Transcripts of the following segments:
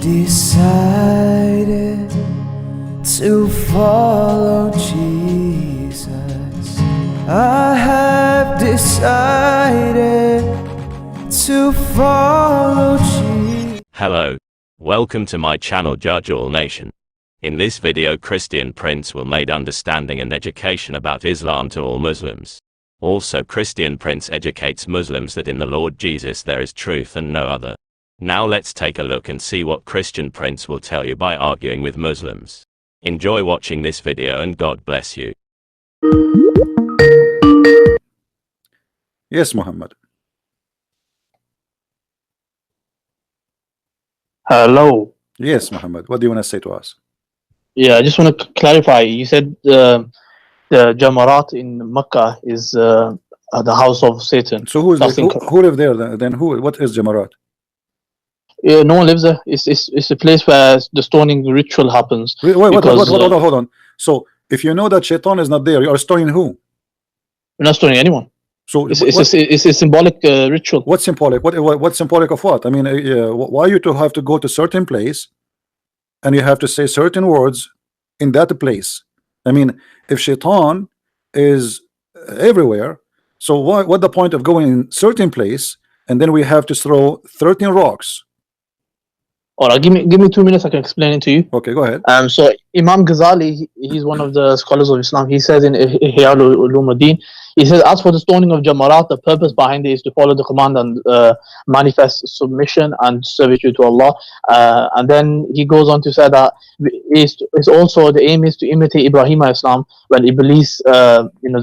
decided to follow Jesus. I have decided to follow Jesus. Hello, welcome to my channel Judge All Nation. In this video, Christian Prince will make understanding and education about Islam to all Muslims. Also, Christian Prince educates Muslims that in the Lord Jesus there is truth and no other. Now let's take a look and see what Christian Prince will tell you by arguing with Muslims. Enjoy watching this video and God bless you. Yes, Muhammad. Hello. Yes, Muhammad. What do you want to say to us? Yeah, I just want to clarify. You said the Jamarat in Mecca is the house of Satan. So who live there then? What is Jamarat? Yeah, no one lives there. It's a place where the stoning ritual happens. Wait, hold on. So if you know that Shaitan is not there, you are stoning who? We're not stoning anyone. So it's a symbolic ritual. What's symbolic? What's symbolic of what? I mean, why you to have to go to certain place and you have to say certain words in that place? I mean, if Shaitan is everywhere, so what the point of going in certain place and then we have to throw 13 rocks? Alright, give me 2 minutes. I can explain it to you. Okay, go ahead. So Imam Ghazali, he's one of the scholars of Islam. He says in Ihya Ulumuddin, he says, as for the stoning of Jamarat, the purpose behind it is to follow the command and manifest submission and servitude to Allah. And then he goes on to say that it's also the aim is to imitate Ibrahim Islam when Iblis,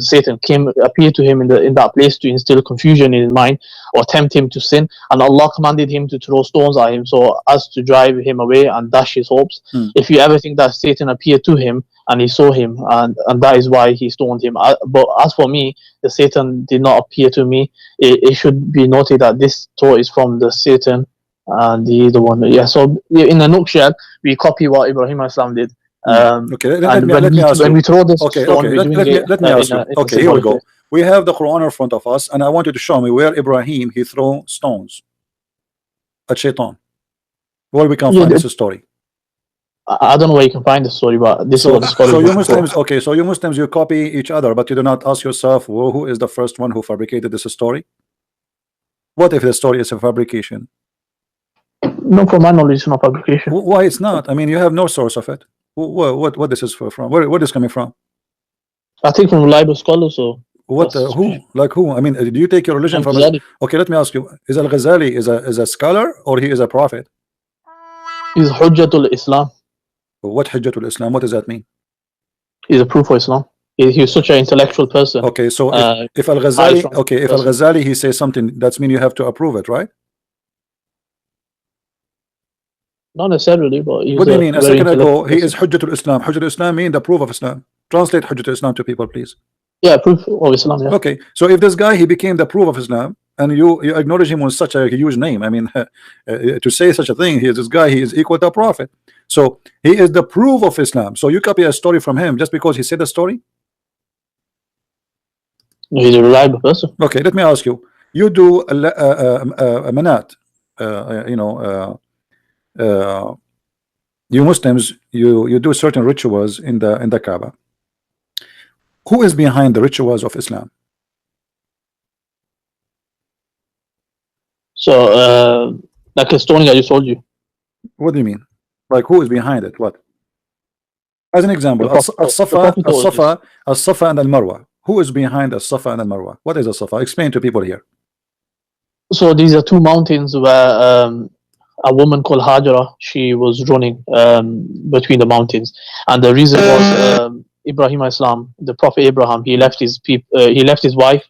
Satan appeared to him in that place to instill confusion in his mind or tempt him to sin. And Allah commanded him to throw stones at him so as to drive him away and dash his hopes. If you ever think that Satan appeared to him and he saw him and that is why he stoned him, but as for me, the Satan did not appear to me. It should be noted that this thought is from the Satan and he the one. Yeah, so in a nutshell, we copy what Ibrahim Islam did. Okay, let me ask you. When we throw this okay, stone, let me ask you. Okay, here we go. We have the Quran in front of us, and I want you to show me where Ibrahim he threw stones at Shaitan. Where we can find this story? I don't know where you can find the story, but this is what the story. So you Muslims, okay, so you Muslims, you copy each other, but you do not ask yourself who is the first one who fabricated this story? What if the story is a fabrication? No, from my knowledge, it's not fabrication. Why it's not? I mean, you have no source of it. What this is from? Where is coming from? I think from reliable scholars. So what? Who? Like who? I mean, do you take your religion from? Okay, let me ask you: is Al-Ghazali is a scholar or he is a prophet? He's Hujjatul Islam. What Hujjatul Islam? What does that mean? He's a proof of Islam. He's such an intellectual person. Okay, so if Al-Ghazali, if Al-Ghazali he says something, that's mean you have to approve it, right? Not necessarily, but what do you mean? A second ago, he is Hujjatul Islam. Hujjatul Islam mean the proof of Islam. Translate Hujjatul Islam to people, please. Yeah, proof of Islam. Yeah. Okay, so if this guy he became the proof of Islam, and you acknowledge him with such a huge name, I mean, to say such a thing, he is this guy, he is equal to a prophet. So he is the proof of Islam. So you copy a story from him just because he said the story? He's a reliable person. Okay, let me ask you. You do a manat, you Muslims, you do certain rituals in the Kaaba. Who is behind the rituals of Islam? So like a stoning I just told you. What do you mean? Like who is behind it? What? As an example, As-Safa and Al-Marwa. Who is behind As-Safa and Al-Marwa? What is As-Safa? Explain to people here. So these are two mountains where a woman called Hajara, she was running between the mountains, and the reason was Ibrahim Islam, the Prophet Abraham, he left his wife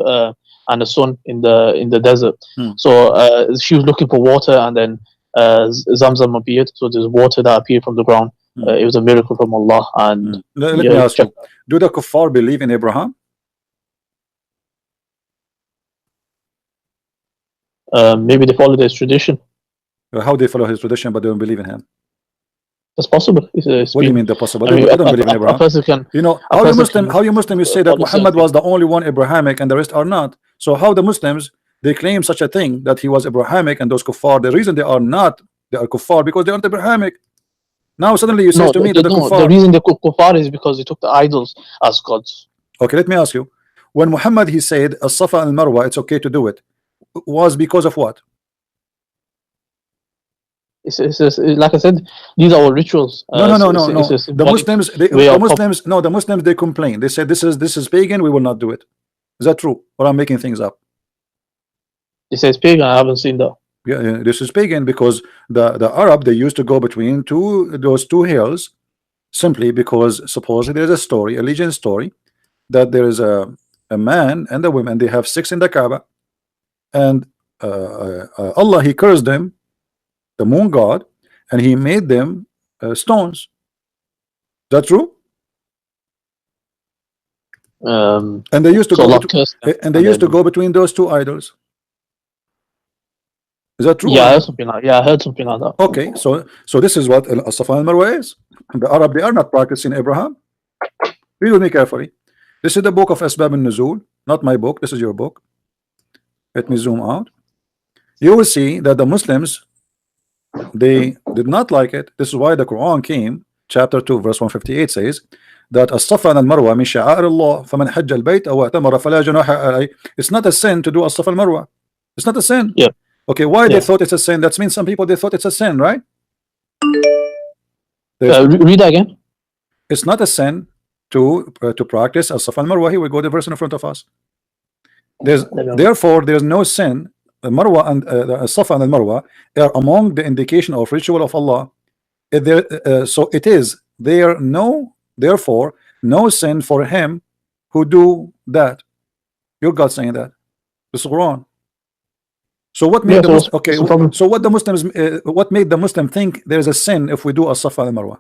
and a son in the desert. So she was looking for water, and then Zamzam appeared. So there's water that appeared from the ground. It was a miracle from Allah. And let me ask you: do the kuffar believe in Abraham? Maybe they follow his tradition. How they follow his tradition, but they don't believe in him? That's possible. What do you mean the possible? I don't believe in Abraham. You know, how you Muslim you say that Muhammad was the only one Abrahamic and the rest are not. So how the Muslims they claim such a thing that he was Abrahamic and those kuffar, the reason they are not They are kuffar because they aren't Abrahamic. Now suddenly you say No, to me that the no. The kuffar. reason they're kuffar is because they took the idols as gods. Okay, let me ask you. When Muhammad he said as-Safa and Marwa, it's okay to do it, was because of what? It's like I said, these are all rituals. No. It's a The Muslims, the Muslims, they complain. They say this is pagan. We will not do it. Is that true? Or I'm making things up? It says pagan. I haven't seen that. Yeah, this is pagan because the Arab, they used to go between those two hills simply because supposedly there's a story, a legend story, that there is a man and a woman, they have sex in the Kaaba, and Allah he cursed them, the moon god, and he made them stones. Is that true? And they used to go between those two idols. Is that true? Yeah, I heard something like that. Okay, so this is what as-Safa and Marwa is. The Arab, they are not practicing Abraham. Read with me carefully. This is the book of Asbab al-Nuzul, not my book. This is your book. Let me zoom out. You will see that the Muslims, they did not like it. This is why the Quran came, chapter 2, verse 158 says that as-Safa and Marwa min sha'air Allah, faman hajja al-bayt aw i'tamara fala junaha alayhi. It's not a sin to do as-Safa and Marwa. It's not a sin. Yeah. Okay, why they thought it's a sin? That means some people they thought it's a sin, right? Read that again. It's not a sin to practice as-Safa and Marwa. Here we go, the verse in front of us. Therefore there's no sin. The Marwa and the Safa and Marwa are among the indication of ritual of Allah. So it is therefore no sin for him who do that. Your God saying that. This is Quran. So what made what made the Muslim think there's a sin if we do as-Safa and Marwa?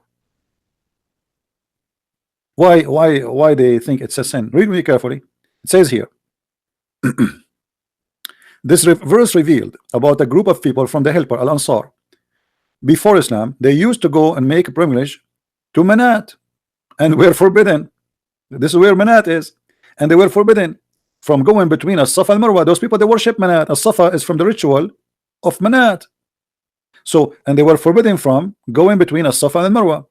Why they think it's a sin? Read me carefully. It says here. This verse revealed about a group of people from the helper Al-Ansar. Before Islam, they used to go and make a pilgrimage to Manat, and were forbidden. This is where Manat is, and they were forbidden from going between as-Safa and Marwa. Those people, they worship Manat. As-Safa is from the ritual of Manat. So, and they were forbidden from going between as-Safa and Marwa.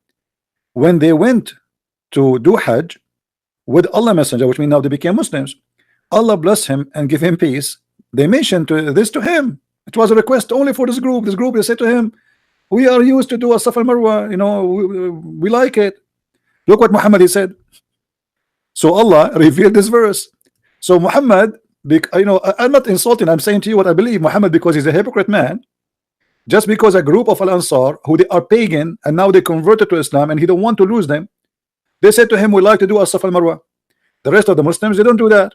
When they went to do Hajj with Allah Messenger, which means now they became Muslims, Allah bless him and give him peace. They mentioned this to him. It was a request only for this group. This group, they said to him, we are used to do as-Safa and Marwa, you know, we like it. Look what Muhammad he said. So Allah revealed this verse. So Muhammad, you know, I'm not insulting, I'm saying to you what I believe. Muhammad, because he's a hypocrite man, just because a group of Al-Ansar who they are pagan and now they converted to Islam and he don't want to lose them, they said to him, we like to do as-Safa and Marwa. The rest of the Muslims, they don't do that.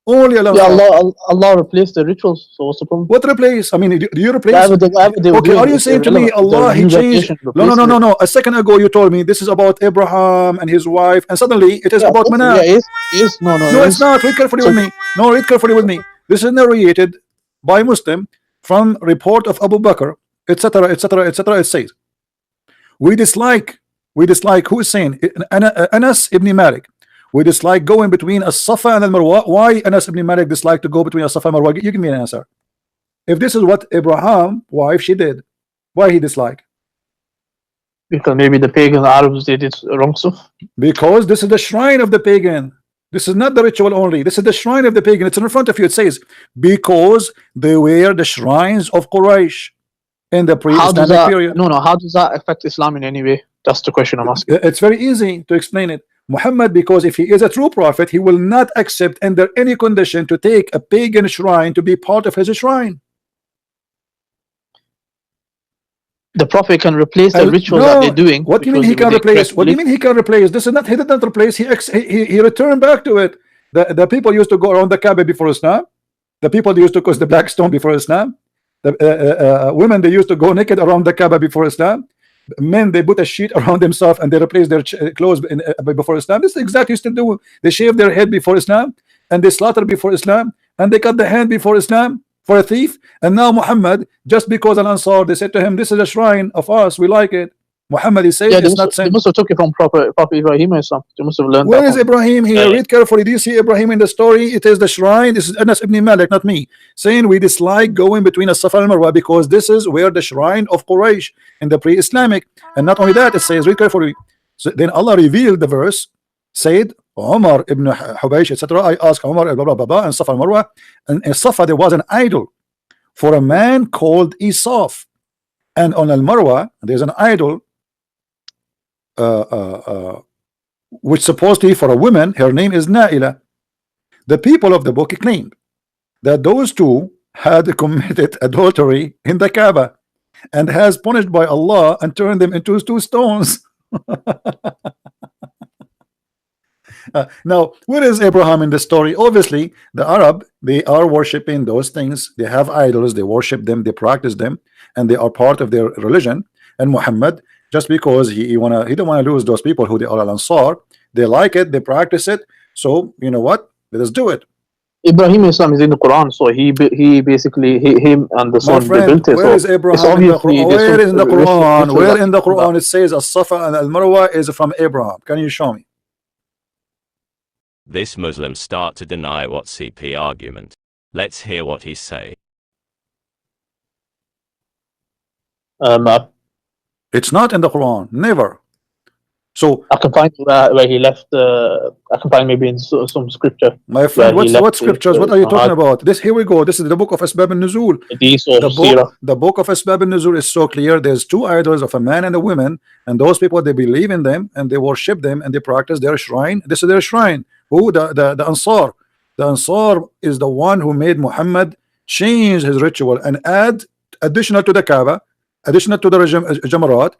Only Allah. Yeah, Allah replaced the rituals. So what's the problem? What replace? I mean, do you replace? Okay, are you saying to me Allah he changed? No. A second ago you told me this is about Abraham and his wife, and suddenly it is about Manat. Yeah, no, it's not. Read carefully with me. No, read carefully with me. This is narrated by Muslim from report of Abu Bakr, etc., etc., etc. It says, we dislike. Who is saying? Anas ibn Malik. We dislike going between as-Safa and al-Marwa. Why Anas ibn Malik dislike to go between as-Safa and Marwa? You give me an answer. If this is what Abraham wife she did, why he dislike? Because maybe the pagan Arabs did it wrong stuff. Because this is the shrine of the pagan. This is not the ritual only. This is the shrine of the pagan. It's in front of you. It says because they were the shrines of Quraysh in the pre-Islamic period. No. How does that affect Islam in any way? That's the question I'm asking. It's very easy to explain it. Muhammad, because if he is a true prophet, he will not accept under any condition to take a pagan shrine to be part of his shrine. The prophet can replace the ritual that they're doing. What do you mean he can replace? What do you mean he can replace? This is not, he did not replace, he returned back to it. The people used to go around the Kaaba before Islam. The people used to cross the black stone before Islam. The women, they used to go naked around the Kaaba before Islam. Men, they put a sheet around themselves and they replace their clothes before Islam. This is exactly what they do. They shave their head before Islam, and they slaughter before Islam, and they cut the hand before Islam for a thief. And now Muhammad, just because Al-Ansar, they said to him, this is a shrine of us, we like it. Muhammad is saying Yeah, it's not they sin. must have took it from Prophet Ibrahim or something. They must have learned Where that is from. Ibrahim here? Yeah. Read carefully. Do you see Ibrahim in the story? It is the shrine. This is Anas ibn Malik, not me, saying we dislike going between a Safa and Marwa because this is where the shrine of Quraysh in the pre-Islamic. And not only that, it says, read carefully. So then Allah revealed the verse, said, Umar ibn Hubaysh, etc. I asked Umar, blah, blah, blah, blah, and Safa and Marwa. And in Safa, there was an idol for a man called Isaf. And on Al Marwa, there's an idol which supposedly for a woman, her name is Naila. The people of the book claimed that those two had committed adultery in the Kaaba and has punished by Allah and turned them into two stones. Now, where is Abraham in the story? Obviously, the Arab, they are worshiping those things. They have idols, they worship them, they practice them, and they are part of their religion. And Muhammad, just because he don't want to lose those people who they are Al-Ansar, they like it, they practice it. So you know what? Let us do it. Ibrahim Islam is in the Quran, so he basically him and the My son they friend, built it. where So is it's Abraham in the obviously Quran? there's Where some is in the ritual Quran? Where that in the comes from Quran it says As-Safa and Al-Marwa is from Abraham? Can you show me? This Muslim start to deny what CP argument. Let's hear what he say. that. It's not in the Quran, never. So I can find where he left. I can find maybe in some scripture. my friend, where he left what scriptures? What are you talking about? This, here we go. This is the book of Asbab al-Nuzul. The book of Asbab al-Nuzul is so clear. There's two idols of a man and a woman, and those people, they believe in them and they worship them and they practice their shrine. This is their shrine. Who? The Ansar. The Ansar is the one who made Muhammad change his ritual and add additional to the Kaaba, additional to the Jamarat,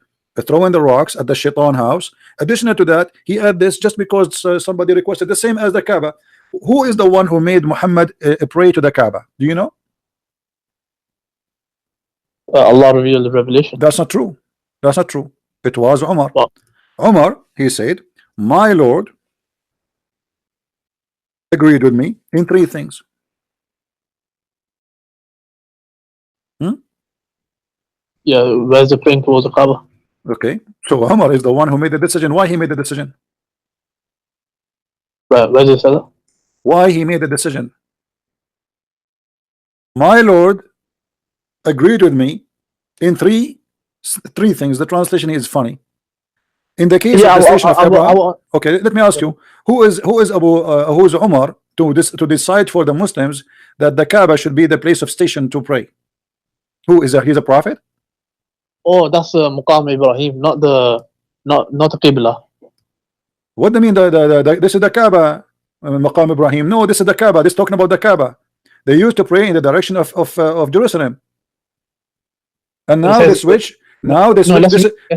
throwing the rocks at the Shaitan house. Additional to that, he added this just because somebody requested, the same as the Kaaba. Who is the one who made Muhammad pray to the Kaaba? Do you know? Allah revealed the revelation. That's not true. That's not true. It was Umar. Well, Umar, he said, my Lord agreed with me in three things. yeah, where's the praying towards the Kaaba? Okay, so Umar is the one who made the decision. Why he made the decision? Where's the Salah? Why he made the decision? My Lord agreed with me in three things. The translation is funny. In the case of the station of Abraham, okay, let me ask you, who is Umar to decide for the Muslims that the Kaaba should be the place of station to pray? Who is that? He's a prophet? Oh, that's Muqam Ibrahim, not the Qibla. What do you mean? This is the Kaaba, Maqam Ibrahim. No, this is the Kaaba. This is talking about the Kaaba. They used to pray in the direction of Jerusalem, and now they switch. Now this. Let's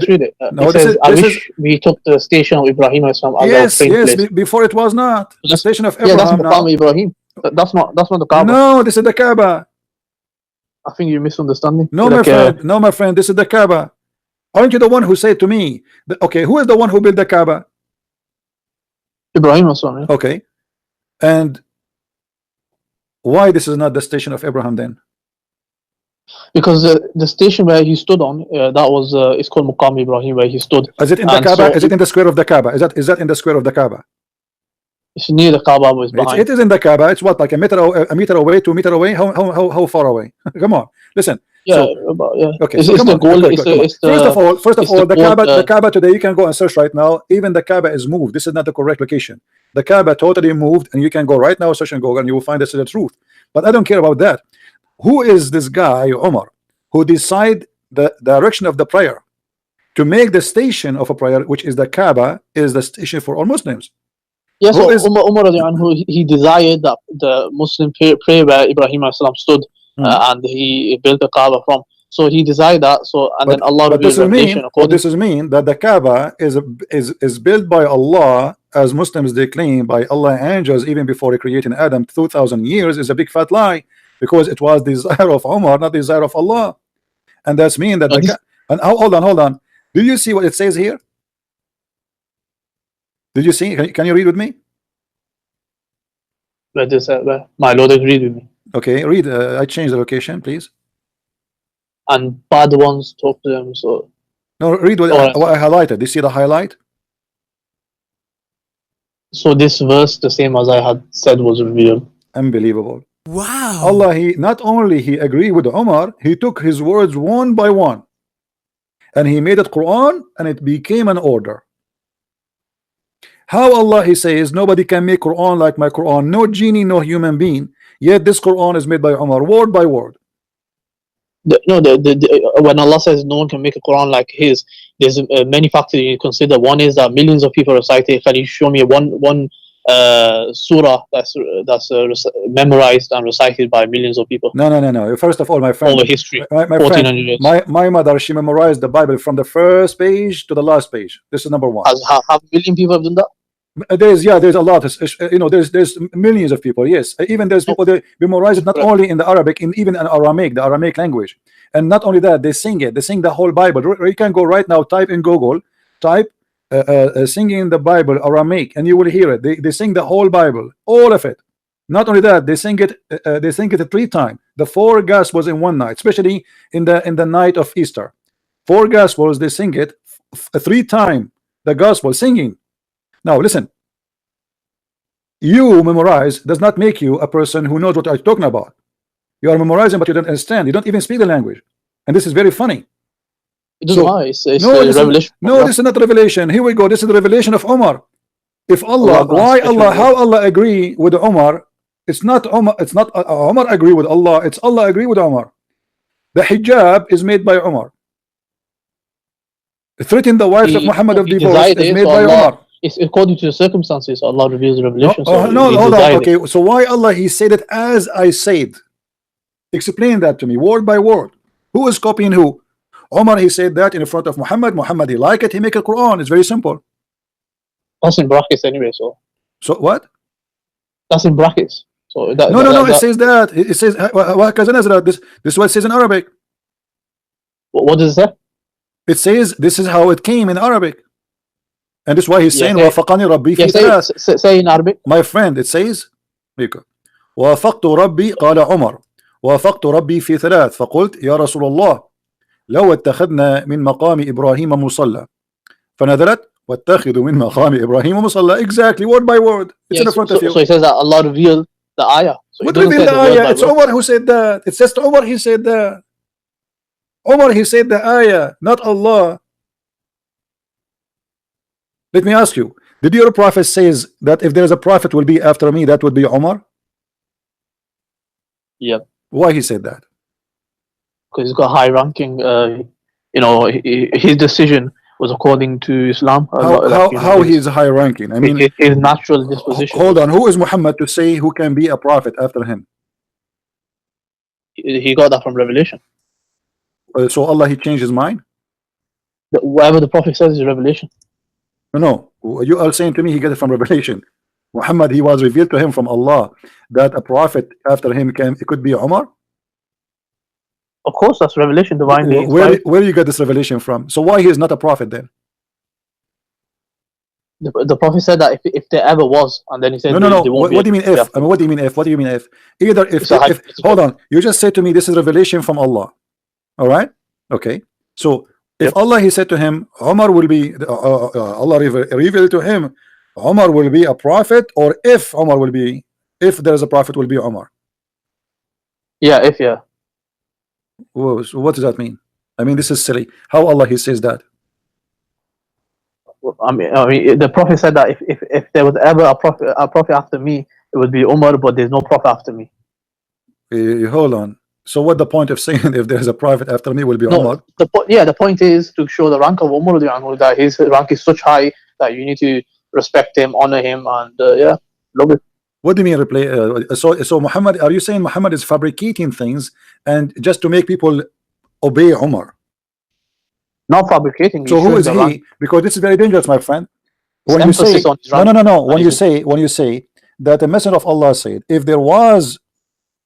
read it. No, it says, I wish we took the station of Ibrahim as our yes, place. before it was not the station of Abraham. Yeah, that's Muqam Ibrahim. That's not the Kaaba. No, this is the Kaaba. I think you're misunderstanding. No, my friend. No, my friend. This is the Kaaba. Aren't you the one who said to me? Okay, who is the one who built the Kaaba? Ibrahim or something. Okay, and why this is not the station of Abraham then? Because the station where he stood on, that was it's called Muqam Ibrahim, where he stood. Is it in the Kaaba? Is it in the square of the Kaaba? Is that in the square of the Kaaba? It's near the Kaaba, but it's behind. It is in the Kaaba. It's what, like a meter away, 2 meters away? How far away? Come on, listen. Yeah, okay. It's, So it's the goal. First of all, the Kaaba today, you can go and search right now. Even the Kaaba is moved. This is not the correct location. The Kaaba totally moved, and you can go right now, search and Google, and you will find this is the truth. But I don't care about that. Who is this guy, Umar, who decide the direction of the prayer to make the station of a prayer, which is the Kaaba, is the station for all Muslims? Yes, so Umar he desired that the Muslim pray where Ibrahim stood, and he built the Kaaba from. So he desired that. So then Allah revealed revelation. This is mean that the Kaaba is built by Allah, as Muslims they claim, by Allah angels even before He created Adam 2,000 years, is a big fat lie, because it was the desire of Umar, not the desire of Allah. And that's mean that and hold on. Do you see what it says here? Did you see? Can you read with me? My Lord agreed with me. Okay, read. I changed the location, please. And bad ones talk to them. So No, read what, Alright. what I highlighted. Do you see the highlight? So this verse, the same as I had said, was revealed. Unbelievable. Wow. Allah, he not only he agreed with Umar, he took his words one by one and he made it Quran, and it became an order. How Allah, he says, nobody can make Quran like my Quran, no genie, no human being, yet this Quran is made by Umar word by word. When Allah says no one can make a Quran like his, there's many factors you consider. One is that millions of people recite it. Can you show me one surah that's memorized and recited by millions of people No. First of all, my friend, over history? my 1400 friend, years. my mother, she memorized the Bible from the first page to the last page. This is number one. Have a million people have done that? There's a lot. You know, there's millions of people. Yes, even there's people that memorize it not only in the Arabic, even in Aramaic, the Aramaic language, and not only that, they sing it. They sing the whole Bible. You can go right now, type in Google, type singing the Bible Aramaic, and you will hear it. They sing the whole Bible, all of it. Not only that, they sing it. They sing it 3 times. The 4 Gospels in one night, especially in the night of Easter. 4 Gospels, they sing it 3 times. The Gospel singing. Now listen, you memorize does not make you a person who knows what I'm talking about. You are memorizing, but you don't understand. You don't even speak the language, and this is very funny. It doesn't matter. It's No, revelation. this is not revelation. Here we go. This is the revelation of Umar. If Allah, why Allah, how Allah agree with Umar? It's not Umar. It's not Umar agree with Allah. It's Allah agree with Umar. The hijab is made by Umar. Threatening the wives of Muhammad of divorce is made by Umar. It's according to the circumstances. Allah reveals the revelation. No, hold on. Okay, so why Allah he said it as I said? Explain that to me, word by word. Who is copying who? Umar he said that in front of Muhammad. Muhammad he like it. He make a Quran. It's very simple. That's in brackets anyway. So what? that's in brackets. So No. It says that. It says this is what it says in Arabic. What does it say? It says this is how it came in Arabic, and this is why he's saying وافقني ربي في ثلاث. Say in Arabic. My friend, it says وافقت ربي قال عمر وافقت ربي في ثلاث فقلت يا رسول الله لو اتخذنا من مقام إبراهيم مصلى فنزلت واتخذوا من مقام إبراهيم مصلى. Exactly, word by word. It's in front of you. So he says that Allah revealed the ayah. So what revealed the ayah? It's Umar who said that. It says to Umar he said that. Umar he said the ayah, not Allah. Let me ask you, did your prophet says that if there is a prophet will be after me, that would be Umar? Yeah. Why he said that? Because he's got high ranking. You know, his decision was according to Islam. How he is high ranking? I mean, his natural disposition. Hold on, who is Muhammad to say who can be a prophet after him? He got that from revelation. So Allah he changed his mind? Whatever the prophet says is revelation. No, you are saying to me he got it from revelation. Muhammad, he was revealed to him from Allah that a prophet after him it could be Umar. Of course, that's revelation, divinely. Where you get this revelation from? So why he is not a prophet then? The prophet said that if there ever was, and then he said no. What do you mean if? I mean, what do you mean if? What do you mean if? Either if hold on, you just said to me this is revelation from Allah. All right, okay. So if Allah he said to him, Umar will be Allah revealed to him, Umar will be a prophet, or if Umar will be, if there is a prophet will be Umar. Yeah. Whoa, so what does that mean? I mean, this is silly. How Allah he says that? I mean, the prophet said that if there was ever a prophet after me, it would be Umar, but there's no prophet after me. Hold on. So what the point of saying if there's a prophet after me will be Umar? The point is to show the rank of Umar, that his rank is such high that you need to respect him, honor him, and love it. What do you mean so Muhammad, are you saying Muhammad is fabricating things and just to make people obey Umar? Not fabricating. So who is he? Because this is very dangerous, my friend. When you say when you say that the Messenger of Allah said, if there was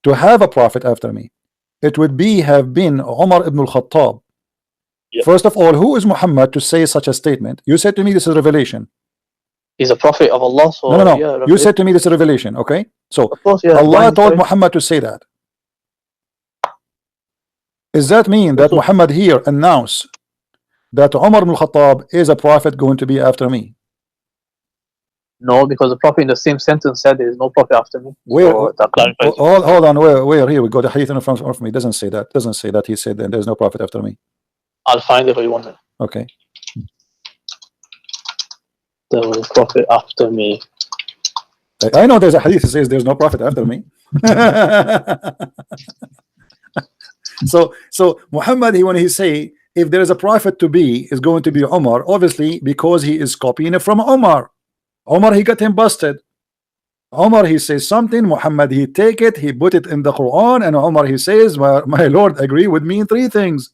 to have a prophet after me, it would have been Umar ibn al-Khattab. First of all, who is Muhammad to say such a statement? You said to me this is revelation. He's a prophet of Allah. So no. Yeah, you said to me this is revelation. Okay, so of course, Allah told Muhammad to say that. Does that mean that Muhammad here announced that Umar ibn Khattab is a prophet going to be after me? No, because the Prophet in the same sentence said there is no Prophet after me. Where? So that clarifies. Hold on. Where? Here we go. The hadith in front of me doesn't say that. Doesn't say that. He said that there's no prophet after me. I'll find it for you one minute. Okay. There was a Prophet after me. I know there's a hadith that says there's no prophet after me. So Muhammad, when he say if there is a prophet to be, is going to be Umar, obviously because he is copying it from Umar. Umar, he got him busted. Umar, he says something, Muhammad, he take it, he put it in the Quran, and Umar, he says, my Lord agree with me in 3 things.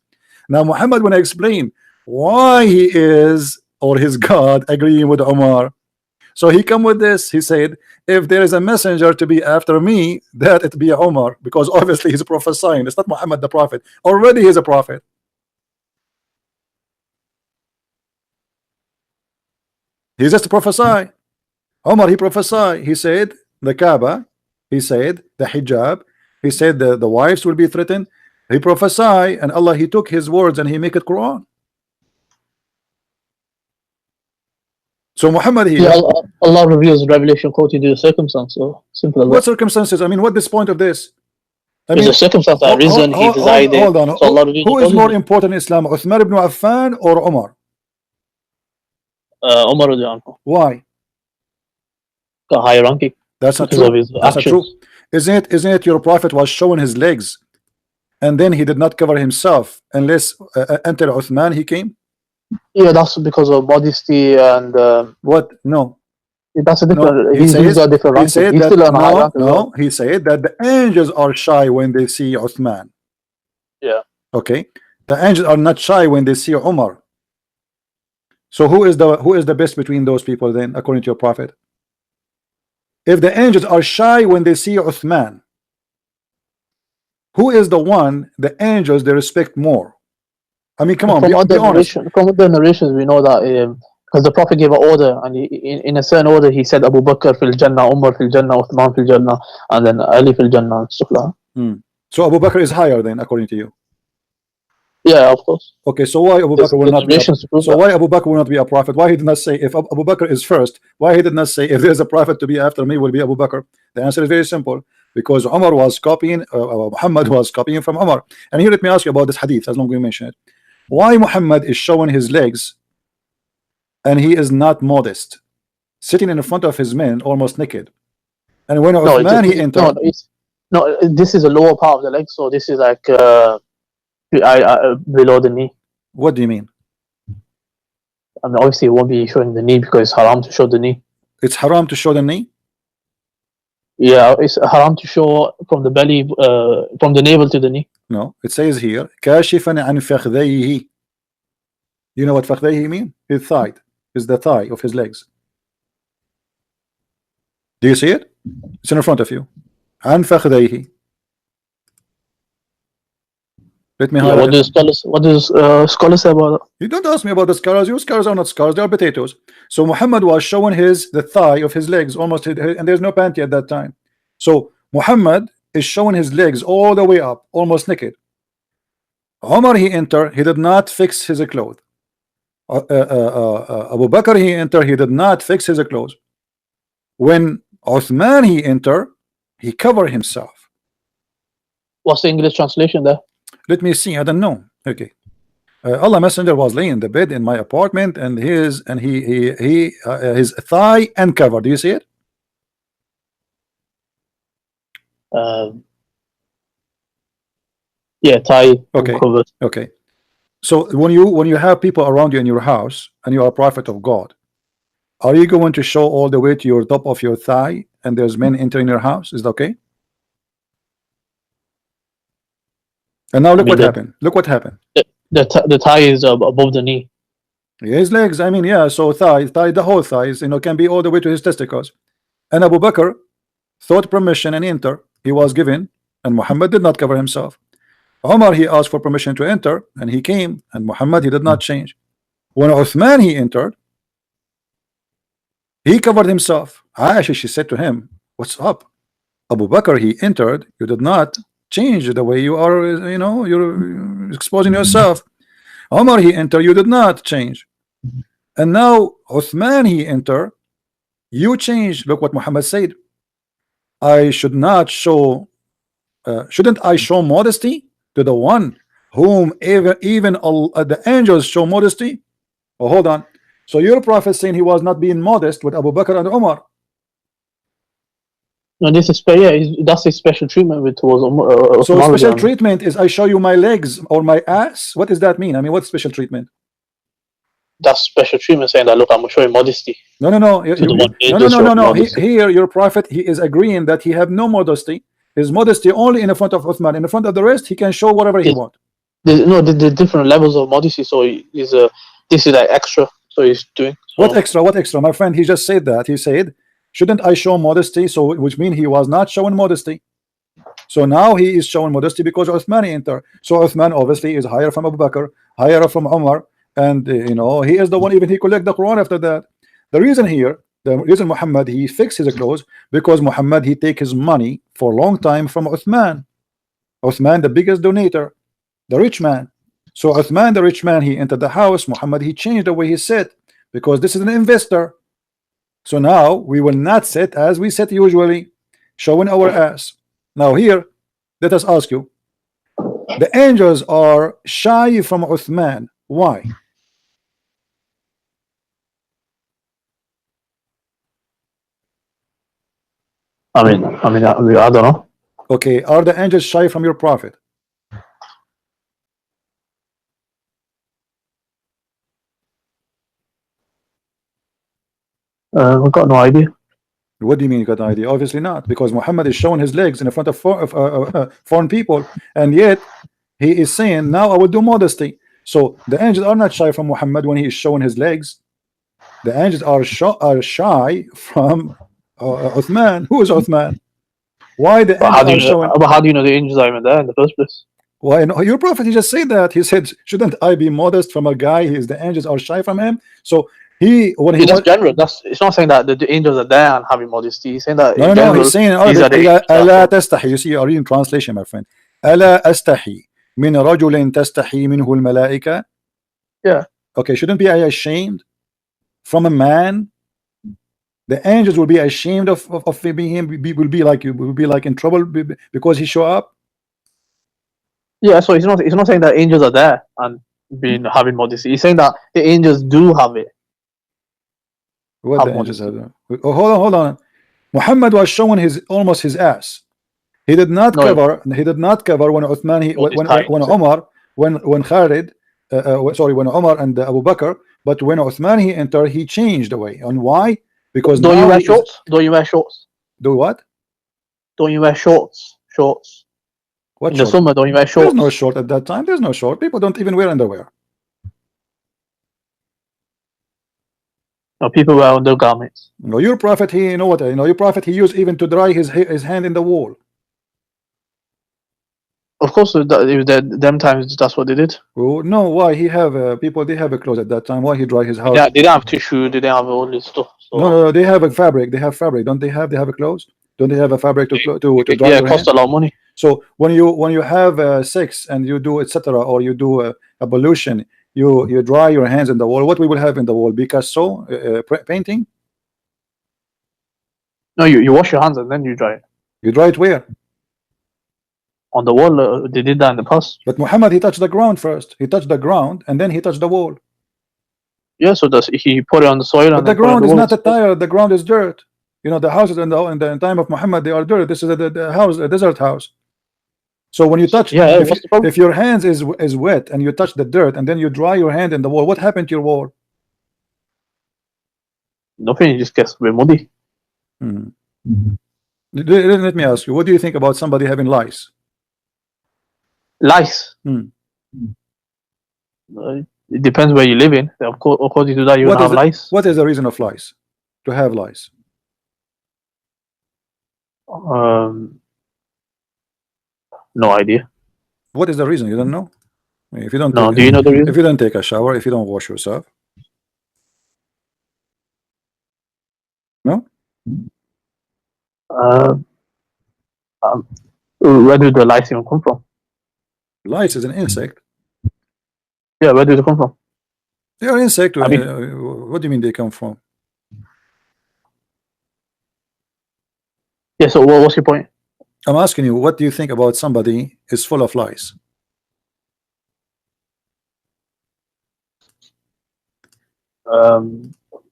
Now Muhammad, when I explain why he is, or his God, agreeing with Umar, so he come with this, he said, if there is a messenger to be after me, that it be Umar, because obviously he's prophesying. It's not Muhammad the prophet. Already he's a prophet. He just prophesy. Umar, he prophesy. He said the Kaaba, he said the hijab, he said the wives will be threatened. He prophesy, and Allah, he took his words and he make it Quran. So Muhammad here, Yeah, Allah reveals revelation according to the circumstance. So simple as what that. circumstances? I mean, what this point of this? I There's mean, a circumstance that arisen, he decided. hold on. So Allah reveals Who is more accordingly. important in Islam, Uthman ibn Affan or Umar? Umar radiallahu anhu, Why? got higher ranking That's not because of true. his That's not true. actions. Isn't it your prophet was showing his legs, and then he did not cover himself unless until Uthman he came? Yeah, that's because of modesty and What? No. that's a No. different. He He's says, got different he ranking. said He's that, still on a high rank as no, well. he said that the angels are shy when they see Uthman. Yeah. Okay. The angels are not shy when they see Umar. So who is the best between those people then, according to your prophet? If the angels are shy when they see Uthman, who is the one the angels they respect more? I mean, come on, be honest. From other narrations, we know that because the Prophet gave an order, and in a certain order, he said Abu Bakr fil Jannah, Umar fil Jannah, Uthman fil Jannah, and then Ali fil Jannah, and stuff like that. So Abu Bakr is higher then, according to you. Yeah, of course. Okay, so why Abu Bakr will not be why Abu Bakr will not be a prophet? Why he did not say if Abu Bakr is first? Why he did not say if there is a prophet to be after me will be Abu Bakr? The answer is very simple. Because Umar was copying, Muhammad was copying from Umar. And here let me ask you about this hadith, as long as we mention it. Why Muhammad is showing his legs and he is not modest, sitting in front of his men almost naked? And when Uthman he entered, no, this is a lower part of the leg, so this is like below the knee. What do you mean? I mean, obviously it won't be showing the knee because it's haram to show the knee. It's haram to show the knee? Yeah, it's haram to show from the belly, from the navel to the knee. No, it says here, كاشفا عن فخذيه. You know what فخذيه mean? His thigh is the thigh of his legs. Do you see it? It's in front of you. عن فخذيه. Let me highlight. What does scholars say about that? You don't ask me about the scholars. Your scholars are not scholars, they are potatoes. So Muhammad was showing the thigh of his legs almost, and there's no panty at that time. So Muhammad is showing his legs all the way up, almost naked. Umar he entered, he did not fix his clothes. Abu Bakr he entered, he did not fix his clothes. When Uthman he entered, he covered himself. What's the English translation there? Let me see. I don't know. Okay. Allah Messenger was laying in the bed in my apartment, and his thigh uncovered. Do you see it? Yeah, thigh. Okay. Uncovered. Okay. So when you have people around you in your house and you are a prophet of God, are you going to show all the way to your top of your thigh and there's men entering your house? Is that okay? And now look what happened. Look what happened. The thigh is above the knee. His legs, I mean, yeah, so thigh, the whole thighs, can be all the way to his testicles. And Abu Bakr sought permission and enter. He was given, and Muhammad did not cover himself. Umar, he asked for permission to enter, and he came, and Muhammad, he did not change. When Uthman, he entered, he covered himself. Aisha, she said to him, what's up? Abu Bakr, he entered, you did not change the way you are, you're exposing yourself. Omar he enter, you did not change. And now Uthman he enter, you change. Look what Muhammad said. I should not show shouldn't I show modesty to the one whom even the angels show modesty? Oh, hold on. So your prophet saying he was not being modest with Abu Bakr and Umar. No, this is that's a special treatment with towards So Uthman. special treatment is I show you my legs or my ass. What does that mean? I mean, what's special treatment? That's special treatment, saying that look, I'm showing modesty. No, no, no. To the one No. Here, your prophet, he is agreeing that he have no modesty. His modesty only in the front of Uthman. In the front of the rest, he can show whatever he wants. The different levels of modesty. So this is like extra. So he's doing. So. What extra? What extra? My friend, he just said that. He said, shouldn't I show modesty? So which means he was not showing modesty. So now he is showing modesty because Uthman enter. So Uthman obviously is higher from Abu Bakr, higher from Umar, and you know, he is the one, even he collect the Quran after that. The reason here, the reason Muhammad he fixed his clothes, because Muhammad he take his money for a long time from Uthman. Uthman the biggest donator, the rich man. So Uthman the rich man, he entered the house. Muhammad he changed the way he sit, because this is an investor. So now we will not sit as we sit usually, showing our ass. Now here, let us ask you, the angels are shy from Uthman. Why? I mean, I don't know. Okay, are the angels shy from your prophet? I've got no idea. What do you mean you got an idea? Obviously not, because Muhammad is showing his legs in front of foreign people, and yet he is saying, now I will do modesty. So the angels are not shy from Muhammad when he is showing his legs. The angels are shy from Uthman. Who is Uthman? Why the angels are showing? But how do you know the angels are even there in the first place? Why? No, your prophet, he just said that. He said, shouldn't I be modest from a guy? The angels are shy from him. So when he that's general. It's not saying that the angels are there and having modesty. He's saying that no, he's saying in Arabic, ألا تستحي. You see, you are reading translation, my friend. ألا أستحي من رجل تستحي منه الملائكة. Yeah. Okay, shouldn't be I ashamed from a man? The angels will be ashamed of him. Will be like in trouble because he show up. Yeah, so he's not saying that angels are there and having modesty. He's saying that the angels do have it. What the angels have? Oh, hold on. Muhammad was showing almost his ass. He did not cover. He did not cover when Uthman. When Umar. When Khalid. When Umar and Abu Bakr. But when Uthman he entered, he changed the way. And why? Because don't you wear shorts? Don't you wear shorts? Do what? Don't you wear shorts? Shorts. What in the summer, don't you wear shorts? There's no short at that time. There's no short. People don't even wear underwear. No, people wear undergarments. No, your prophet, your prophet, he used even to dry his hand in the wall. Of course, them times that's what they did. Oh, no, why he have people? They have a clothes at that time. Why he dry his house? Yeah, they don't have tissue. They don't have all this stuff. So. No, they have a fabric. They have fabric. Don't they have? They have a clothes. Don't they have a fabric to dry? Yeah, it costs a lot of money. So when you have sex and you do etc. or you do ablution, you dry your hands in the wall. What we will have in the wall? Picasso painting. No, you wash your hands and then you dry it. You dry it where? On the wall. They did that in the past. But Muhammad, he touched the ground first. He touched the ground and then he touched the wall. Yeah, so he put it on the soil. But the ground is not a tile. The ground is dirt. You know, the houses in the time of Muhammad, they are dirt. This is the house, a desert house. So when you touch, if your hands is wet and you touch the dirt and then you dry your hand in the wall, what happened to your wall? Nothing. It just gets a bit muddy. Let me ask you, what do you think about somebody having lice? Lice. It depends where you live in. Of course, you do that. You will have lice. What is the reason of lice? To have lice? No idea. What is the reason? You don't know? If you don't do you know the reason? If you don't take a shower, if you don't wash yourself, no. Where do the lice even come from? Lice is an insect. Yeah, where do they come from? They are insect. I mean- What do you mean they come from? Yeah, so what's your point? I'm asking you, what do you think about somebody is full of lies?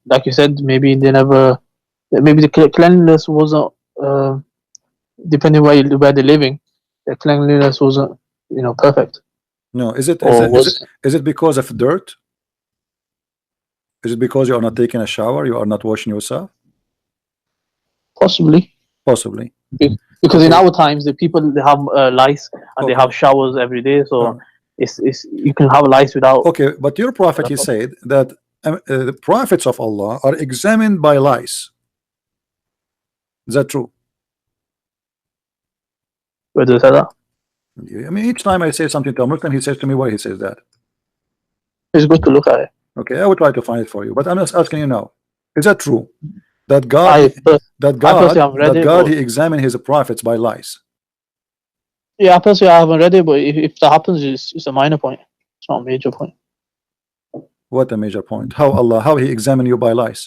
Like you said, maybe they never, maybe the cleanliness wasn't, depending where they're living, the cleanliness wasn't, perfect. No, is it Or is it because of dirt? Is it because you are not taking a shower, you are not washing yourself? possibly, Possibly. because in our times, the people, they have lice and they Okay. have showers every day, so Alright. it's you can have lice without. Okay, but your prophet, he said that the prophets of Allah are examined by lies. Is that true? Where do they say that? I mean, each time I say something to a Muslim, he says to me, why he says that. It's good to look at it. Okay, I will try to find it for you, but I'm just asking you now. Is that true? That God, I personally haven't read it, but- he examined his prophets by lies. Yeah, personally, I haven't read it, but if that happens, it's a minor point. It's not a major point. What a major point. How he examined you by lies?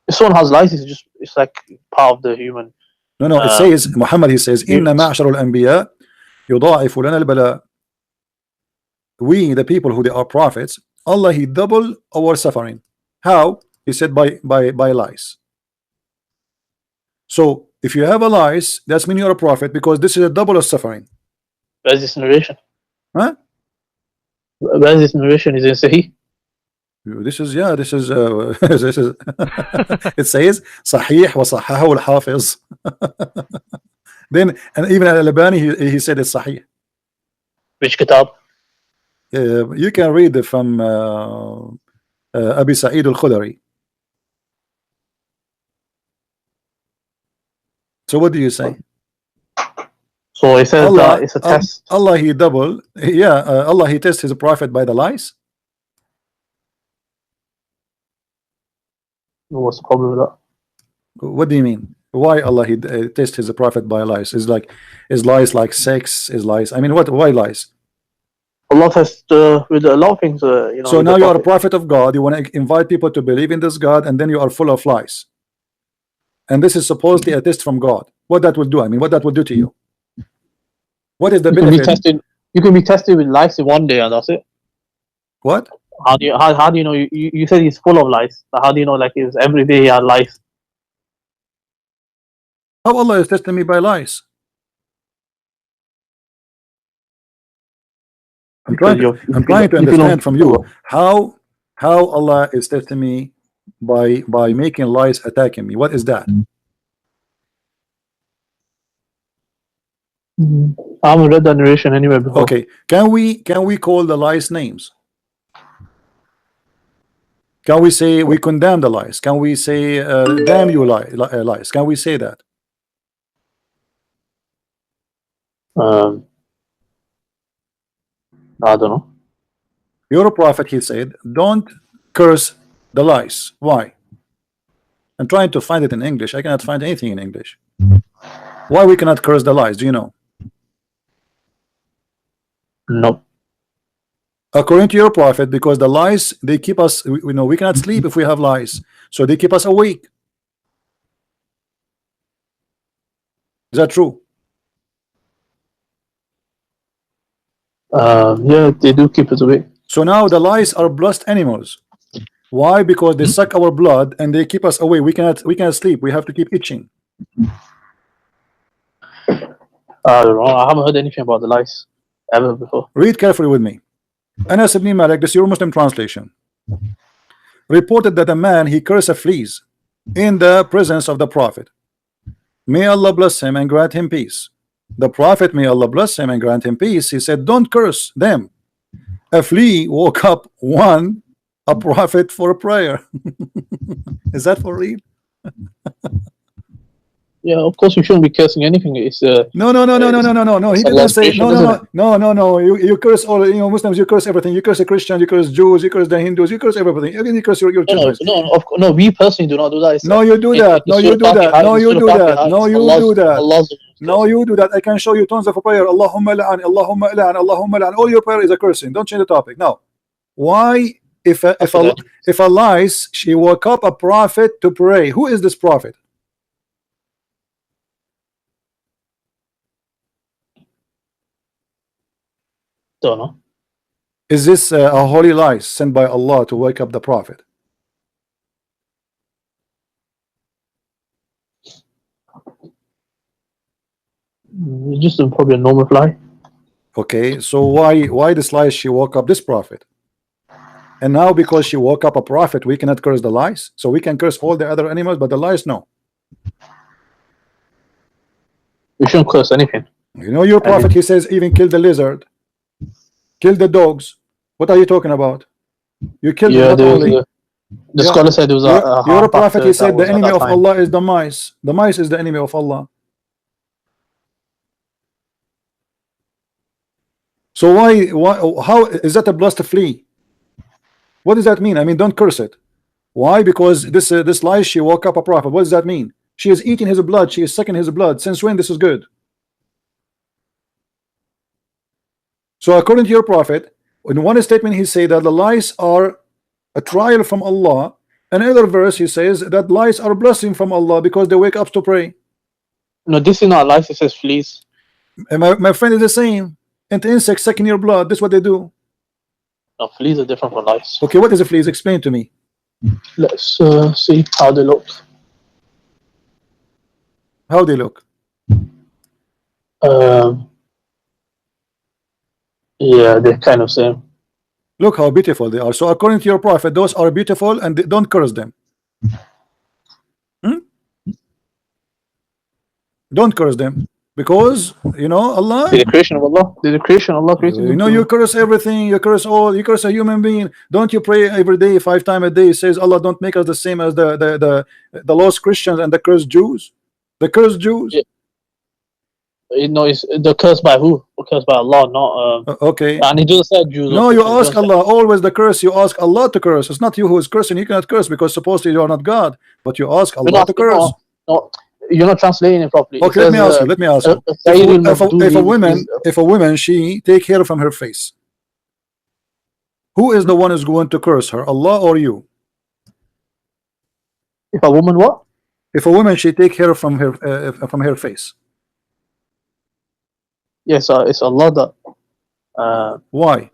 If someone has lice, it's like part of the human. No, it says, Muhammad, he says, Inna ma'ashar al-anbiya yudha'ifu lana al-bala. We, the people who they are prophets, Allah, he double our suffering. How? He said by lies. So if you have a lies, that's mean you're a prophet, because this is a double of suffering. Where's this narration? Huh? Where's this narration? Is it Sahih? This is this is it says Sahih wa sahahu al-Hafiz. Then, and even al-Albani, he said it's Sahih. Which kitab? You can read it from Abi Sa'id al-Khudri. So what do you say? So it says that it's a test. Allah, he double, Allah, he tests his prophet by the lies. What's the problem with that? What do you mean? Why Allah he tests his prophet by lies? Is lies like sex? Is lies? I mean, what? Why lies? Allah tests with a lot of things. So now you are a prophet of God. You want to invite people to believe in this God, and then you are full of lies. And this is supposedly a test from God. What that will do? I mean, what that will do to you? What is the benefit? You can be tested with lies in one day, and that's it. What? How do you know? You said he's full of lies. How do you know? Like, is every day he has lies? How Allah is testing me by lies? I'm trying to understand from you how Allah is testing me by making lies attacking me. What is that? I haven't read that narration anywhere before. Okay, can we call the lies names? Can we say we condemn the lies? Can we say damn you lies? Can we say that? I don't know. You're a prophet, he said, don't curse the lies. Why? I'm trying to find it in English. I cannot find anything in English. Why we cannot curse the lies? Do you know? No. According to your prophet, because the lies, they keep us, we cannot sleep if we have lies, so they keep us awake. Is that true? Yeah, they do keep us awake. So now the lies are blessed animals. Why? Because they suck our blood and they keep us away. We cannot sleep. We have to keep itching. I don't know. I haven't heard anything about the lies ever before. Read carefully with me. Anas ibn Malik, this is your Muslim translation, reported that a man, he cursed fleas in the presence of the Prophet. May Allah bless him and grant him peace. The Prophet, may Allah bless him and grant him peace, he said, don't curse them. A flea woke up a prophet for a prayer. Is that for real? Yeah, of course we shouldn't be cursing anything. It's No. He didn't say no. You curse all, Muslims. You curse everything. You curse the Christian. You curse Jews. You curse the Hindus. You curse everything. You curse your children. No. We personally do not do that. No, you do that. No, you do that. No, you do that. No, you do that. No, you do that. I can show you tons of prayer. Allahumma la'an, Allahumma la'an, Allahumma la'an. All your prayer is a cursing. Don't change the topic. Now, why if a lice she woke up a prophet to pray? Who is this prophet? Don't know. Is this a holy lice sent by Allah to wake up the prophet? Just probably a normal fly. Okay, so why this lice she woke up this prophet? And now because she woke up a prophet, we cannot curse the lice. So we can curse all the other animals, but the lice no. We shouldn't curse anything. You know your prophet, he says even kill the lizard, kill the dogs. What are you talking about? You killed them not only. The scholar said it was your prophet, he said the enemy of Allah is the mice. The mice is the enemy of Allah. So why how is that a blessed flea? What does that mean? I mean, don't curse it. Why? Because this lies she woke up a prophet. What does that mean? She is eating his blood, she is sucking his blood. Since when this is good? So according to your prophet, in one statement he said that the lies are a trial from Allah. Another verse he says that lies are a blessing from Allah because they wake up to pray. No, this is not lice, it says fleas. And my friend is the same. And insects sucking your blood, this is what they do. No, fleas are different from lice. Okay, what is a flea? Explain to me. Let's see how they look. How they look? Yeah, they're kind of same. Look how beautiful they are. So according to your prophet, those are beautiful and don't curse them. Don't curse them. Because you know Allah, the creation of Allah, the creation of Allah created. You know, you curse everything, you curse all, you curse a human being. Don't you pray every day 5 times a day? It says Allah, don't make us the same as the lost Christians and the cursed Jews. The cursed Jews. Yeah. You know, it's the curse by who? Cursed by Allah, not okay. And he doesn't say Jews. No, you ask Allah. Always the curse. You ask Allah to curse. It's not you who is cursing. You cannot curse because supposedly you are not God. But you ask Allah to curse. No, you're not translating it properly. Okay, let me ask you. If a woman she take hair from her face, who is the one who's going to curse her, Allah or you? If a woman what? If a woman she take hair from her face. Yes, it's Allah that. Why?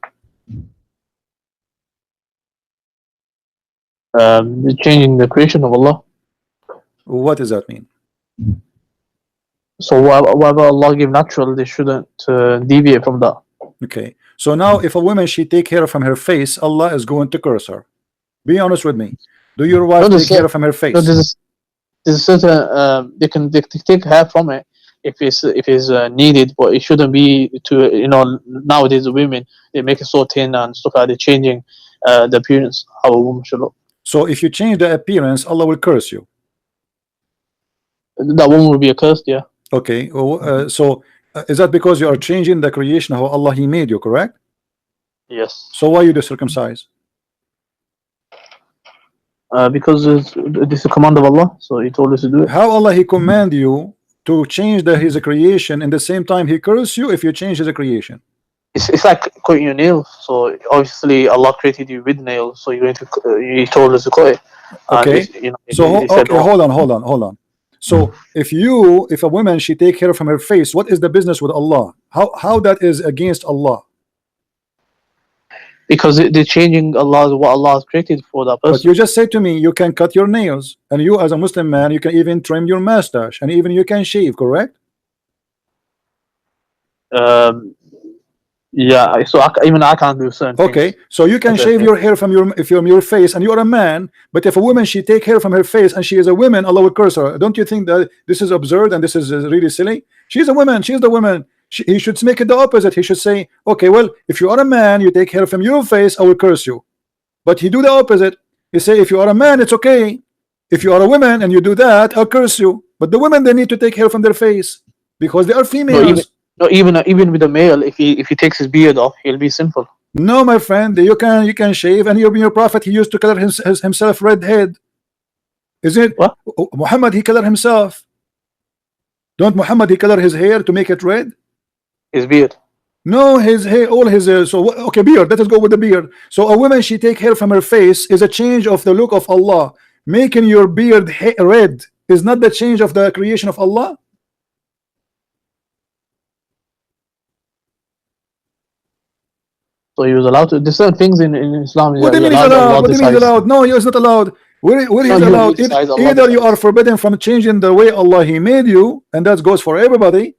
Changing the creation of Allah. What does that mean? So whatever Allah give natural, they shouldn't deviate from that. Okay. So now if a woman she take hair from her face, Allah is going to curse her. Be honest with me. Do your wife take hair from her face? No, there's certain they can take hair from it if it's needed, but it shouldn't be to, you know, nowadays the women they make it so thin and stuff like that. They're changing the appearance how a woman should look. So if you change the appearance, Allah will curse you. That woman will be accursed, yeah. Okay. So is that because you are changing the creation how Allah He made you, correct? Yes. So why you do circumcise? Because this is a command of Allah, so He told us to do it. How Allah He command you to change His creation, and the same time He curse you if you change His creation? It's like cutting your nails. So obviously Allah created you with nails, so He told us to cut it. Okay. And you know, so he said, hold on. So if a woman she take hair from her face, what is the business with Allah? How that is against Allah? Because they're changing what Allah has created for that person. But you just said to me you can cut your nails, and you as a Muslim man you can even trim your mustache, and even you can shave, correct? Yeah, so even I can't do certain okay things. So you can shave your hair from your face, and you are a man. But if a woman she take hair from her face and she is a woman, Allah will curse her. Don't you think that this is absurd and this is really silly? She's a woman, she's the woman. He should make it the opposite. He should say, okay, well, if you are a man, you take hair from your face, I will curse you. But he do the opposite. He say, if you are a man, it's okay. If you are a woman and you do that, I'll curse you. But the women, they need to take hair from their face because they are females. No, even with a male, if he takes his beard off, he'll be sinful. No, my friend, you can shave, and your prophet he used to color himself red head. Is it? What? Muhammad he colored himself. Don't Muhammad he color his hair to make it red? His beard. No, his hair, all his okay, beard. Let us go with the beard. So a woman, she take hair from her face is a change of the look of Allah. Making your beard red is not the change of the creation of Allah. So he was allowed to. There's certain things in Islam. What do you mean he's allowed? What do you mean he's allowed? No, he's not allowed. Where he's allowed? Either you are forbidden from changing the way Allah he made you, and that goes for everybody,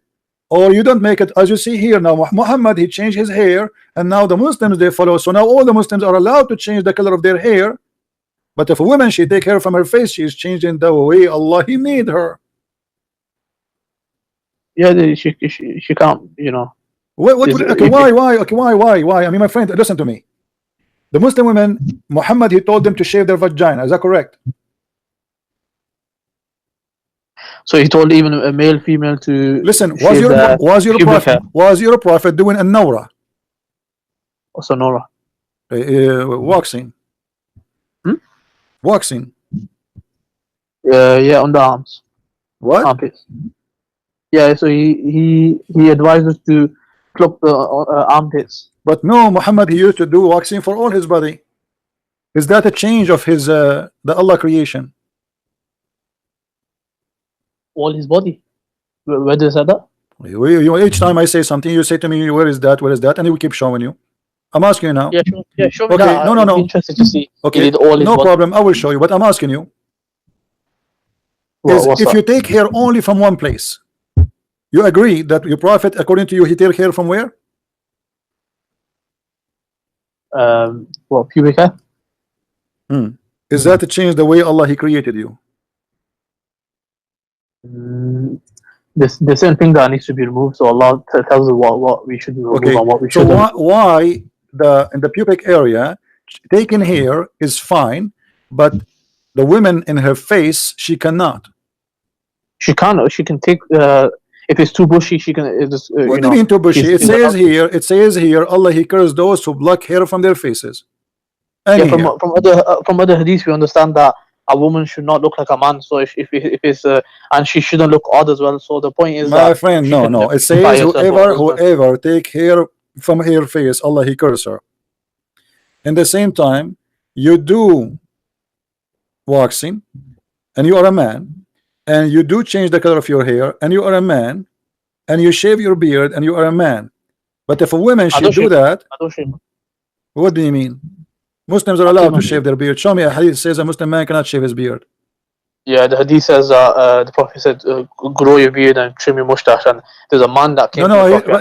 or you don't make it. As you see here now, Muhammad he changed his hair, and now the Muslims they follow. So now all the Muslims are allowed to change the color of their hair. But if a woman she take hair from her face, she is changing the way Allah he made her. Yeah, she can't. You know. Okay, why? Okay, why? I mean, my friend, listen to me. The Muslim women, Muhammad he told them to shave their vagina. Is that correct? So he told even a male, female to listen. Was your prophet doing a nawra? What's a nawra? Waxing. Waxing. Yeah, on the arms. What? Armpits. Yeah, so he advised us to clip the armpits. But no, Muhammad he used to do waxing for all his body. Is that a change of his the Allah creation? All his body. Where does that? Each time I say something, you say to me, "Where is that? Where is that?" And he will keep showing you. I'm asking you now. Yeah, sure. Yeah, show me okay, that. no. Interested to see. Okay, no problem. I will show you. But I'm asking you, if you take hair only from one place, you agree that your prophet, according to you, he take hair from where? What, pubic hair? Is that to change the way Allah he created you? There's certain thing that needs to be removed. So Allah tells us what we should remove and what we should. So why in the pubic area taking hair is fine, but the women in her face she cannot. She can. She can take. If it's too bushy, she can. What do you mean too bushy? It says here, Allah he cursed those who pluck hair from their faces. From other hadiths, we understand that a woman should not look like a man. So if it's and she shouldn't look odd as well. So the point is, my friend, no. It says whoever take hair from her face, Allah he curse her. In the same time, you do waxing, and you are a man, and you do change the color of your hair, and you are a man, and you shave your beard, and you are a man. But if a woman should do that, what do you mean? Muslims are allowed to shave their beard. Show me a hadith says a Muslim man cannot shave his beard. Yeah, the hadith says the Prophet said, grow your beard and trim your mustache. And there's a man that came.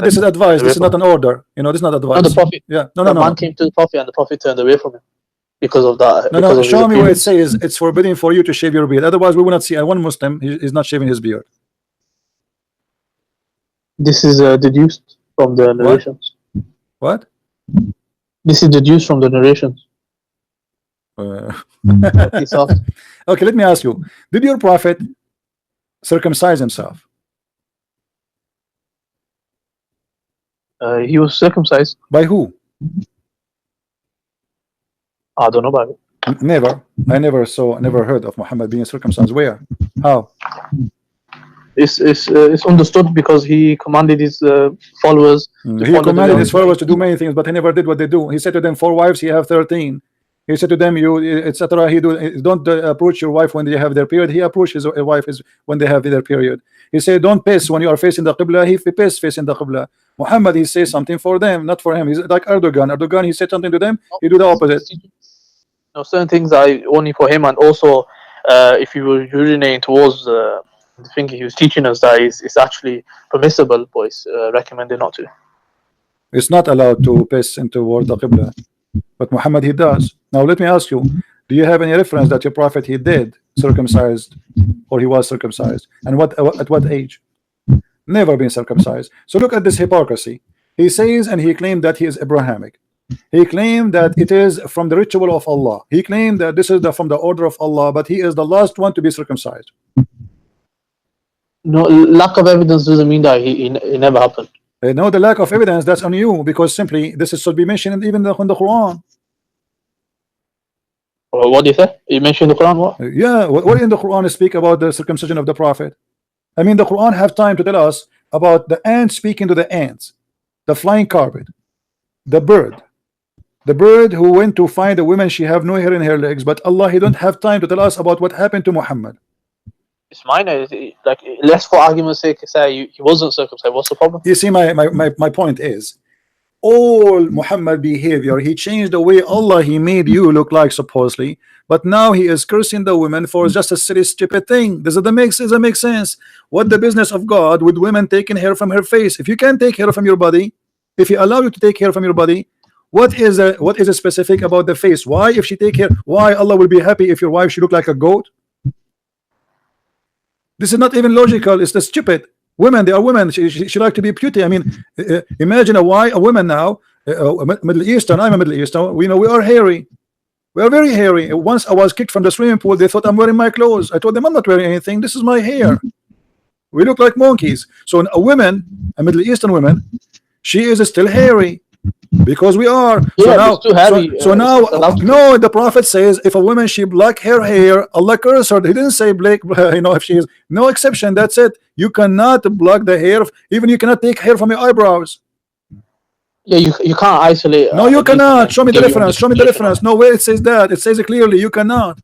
This is advice. This is not an order. You know, this is not advice. No, the Prophet. Yeah, the man came to the Prophet and the Prophet turned away from him because of that. No. Show me where it says it's forbidden for you to shave your beard. Otherwise, we will not see one Muslim is not shaving his beard. This is deduced from the narrations. What? This is deduced from the narrations. Okay, let me ask you, did your prophet circumcise himself? He was circumcised. By who? I don't know about it. Never. I never heard of Muhammad being circumcised. Where? How? It's understood because he commanded his followers. He commanded his followers to do many things, but he never did what they do. He said to them, 4 wives, he have 13. He said to them, etc. He don't approach your wife when they have their period. He approaches his wife when they have their period. He said, don't piss when you are facing the Qibla. He piss facing the Qibla. Muhammad, he says something for them, not for him. He's like Erdogan, he said something to them, he do the opposite. No, certain things are only for him, and also if you were urinating towards the thing he was teaching us, that it's actually permissible, but it's recommended not to. It's not allowed to piss toward the Qibla, but Muhammad he does. Now let me ask you, do you have any reference that your prophet he did circumcised, or he was circumcised, and at what age? Never been circumcised. So look at this hypocrisy. He says and he claimed that he is Abrahamic. He claimed that it is from the ritual of Allah. He claimed that this is from the order of Allah, but he is the last one to be circumcised. No, lack of evidence doesn't mean that it never happened. No, the lack of evidence, that's on you, because simply this should be mentioned even in the Quran. What do you say? You mentioned the Quran, what? Yeah, what in the Quran speak about the circumcision of the prophet? I mean, the Quran have time to tell us about the ants speaking to the ants, the flying carpet, the bird who went to find a woman, she have no hair in her legs, but Allah, he don't have time to tell us about what happened to Muhammad. It's minor. Like, let's for argument's sake say he wasn't circumcised. What's the problem? You see, my point is, all Muhammad behavior, he changed the way Allah he made you look like supposedly, but now he is cursing the women for just a silly stupid thing. Does it make sense? What the business of God with women taking hair from her face? If you can't take hair from your body, if he allow you to take hair from your body, what is a specific about the face? Why if she take hair, why Allah will be happy if your wife she look like a goat? This is not even logical. It's the stupid. Women, they are women. She like to be pretty. I mean, imagine a woman now, Middle Eastern. I'm a Middle Eastern. We know we are hairy. We are very hairy. Once I was kicked from the swimming pool, they thought I'm wearing my clothes. I told them I'm not wearing anything. This is my hair. We look like monkeys. So a woman, a Middle Eastern woman, she is still hairy. Because we are. So Yeah, now, it's too heavy. so now, it's allowed to- no, the Prophet says if a woman she black her hair, Allah curse her. He didn't say black, you know, if she is no exception. That's it. You cannot block the hair. Even you cannot take hair from your eyebrows. Yeah, you can't isolate. No, you cannot. Show me the give you difference. Show me the difference. No way it says that. It says it clearly. You cannot.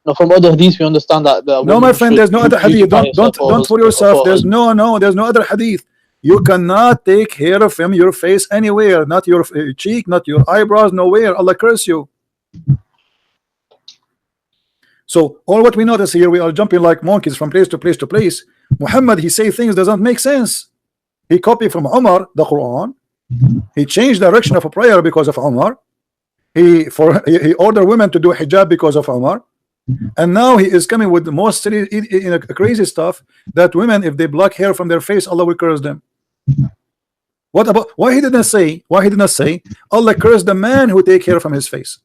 No, from other hadiths we understand that. No, my friend. There's no other hadith. Don't fool yourself. There's no. There's no other hadith. You cannot take hair from your face anywhere, not your cheek, not your eyebrows, nowhere. Allah curse you. So all what we notice here, we are jumping like monkeys from place to place to place. Muhammad, he say things doesn't make sense. He copied from Umar the Quran. He changed direction of a prayer because of Umar. He ordered women to do hijab because of Umar. And now he is coming with the most silly, crazy stuff that women, if they block hair from their face, Allah will curse them. What about why he did not say Allah curse the man who take hair from his face?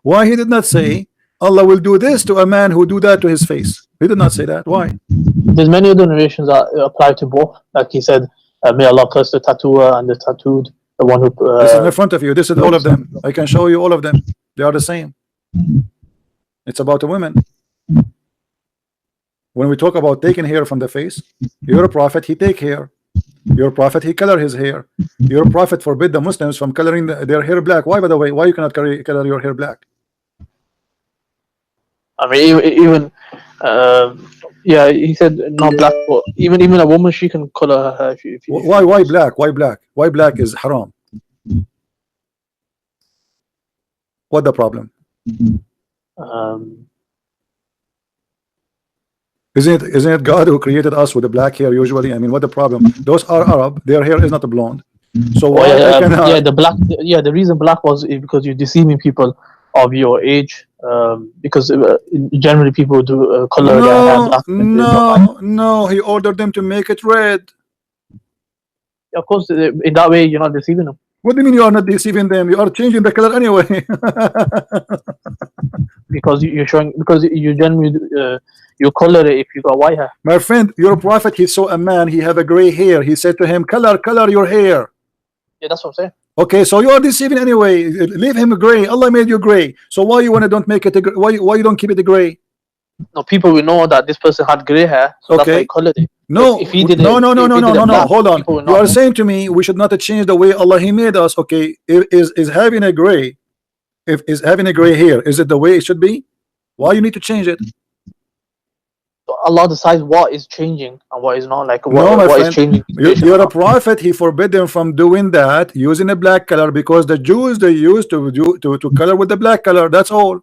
Why he did not say Allah will do this to a man who do that to his face? He did not say that. Why? There's many other narrations that apply to both. Like he said, may Allah curse the tattooer and the tattooed, the one who. This is in front of you. This is all of them. I can show you all of them. They are the same. It's about the women. When we talk about taking hair from the face, your prophet he take hair. Your prophet he color his hair. Your prophet forbid the Muslims from coloring their hair black. Why, by the way? Why you cannot color your hair black? I mean, even yeah, he said not black, but even a woman she can color her hair. If Why black? Why black? Why black is haram? What the problem? Isn't it God who created us with the black hair usually? I mean, what the problem? Those are Arab. Their hair is not blonde. So why the reason black was because you're deceiving people of your age. Because generally people do color their hair black. No, he ordered them to make it red. Of course, in that way you're not deceiving them. What do you mean you are not deceiving them? You are changing the color anyway. Because you're showing, because you generally you color it if you got white hair. My friend, your prophet, he saw a man, he have a gray hair. He said to him, color your hair. Yeah, that's what I'm saying. Okay, so you are deceiving anyway. Leave him gray. Allah made you gray. So why you want to don't make it a, why you don't keep it a gray? No, people will know that this person had gray hair, so that's why he colored it. No, if he did no, hold on. You are saying to me we should not change the way Allah he made us. Okay, is having a gray, is having a gray hair, is it the way it should be? Why you need to change it? Allah decides what is changing and what is not. Like what is changing. You're a prophet. He forbid them from doing that, using a black color, because the Jews they used to color with the black color. That's all.